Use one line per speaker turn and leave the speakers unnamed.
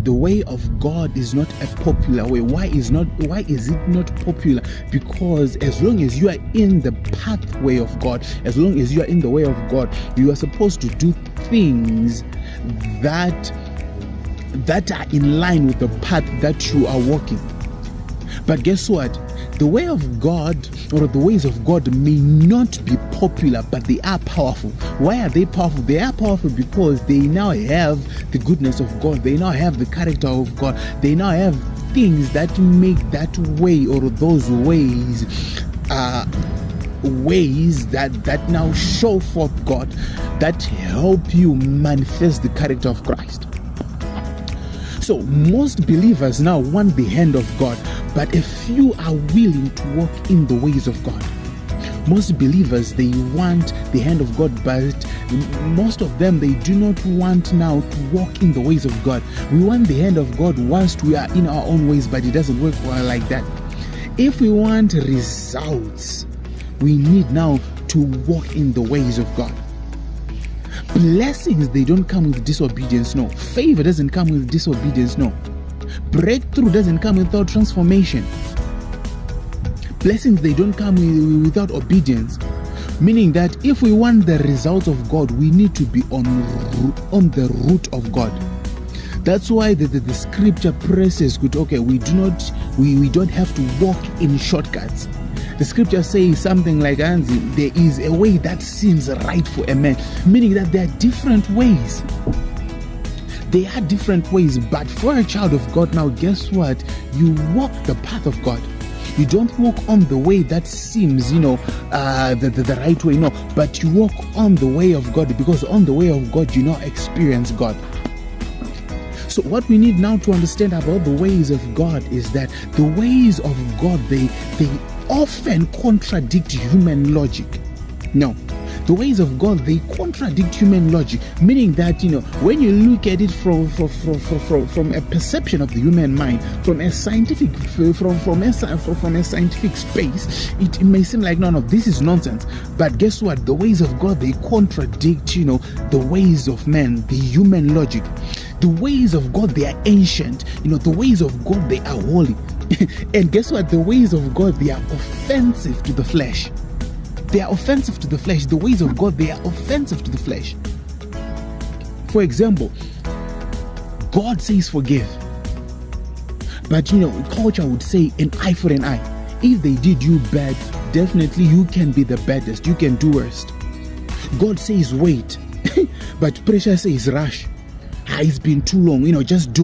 The way of God is not a popular way. Why is it not popular? Because as long as you are in the pathway of God, as long as you are in the way of God, you are supposed to do things that are in line with the path that you are walking. But guess what? The way of God, or the ways of God, may not be popular, but they are powerful. Why are they powerful? They are powerful because they now have the goodness of God. They now have the character of God. They now have things that make that way, or those ways, ways that now show forth God, that help you manifest the character of Christ. So most believers now want the hand of God, but a few are willing to walk in the ways of God. Most believers, they want the hand of God, but most of them, they do not want now to walk in the ways of God. We want the hand of God whilst we are in our own ways, but it doesn't work well like that. If we want results, we need now to walk in the ways of God. Blessings, they don't come with disobedience, no. Favor doesn't come with disobedience, no. Breakthrough doesn't come without transformation. Blessings, they don't come without obedience. Meaning that if we want the results of God, we need to be on the route of God. That's why the scripture presses good. Okay, we don't have to walk in shortcuts. The scripture says something like, Anzi, there is a way that seems right for a man, meaning that there are different ways. There are different ways, but for a child of God, now guess what? You walk the path of God. You don't walk on the way that seems, the right way, no, but you walk on the way of God, because on the way of God, you now experience God. So what we need now to understand about the ways of God is that the ways of God, they often contradict human logic. No, the ways of God, they contradict human logic, meaning that, when you look at it from a perception of the human mind, from a scientific space, it may seem like, no, this is nonsense. But guess what? The ways of God, they contradict, the ways of man, the human logic. The ways of God, they are ancient. The ways of God, they are holy. And guess what? The ways of God, they are offensive to the flesh. They are offensive to the flesh. The ways of God, they are offensive to the flesh. For example, God says forgive. But culture would say an eye for an eye. If they did you bad, definitely you can be the baddest. You can do worst. God says wait. But pressure says rush. It's been too long. Just do.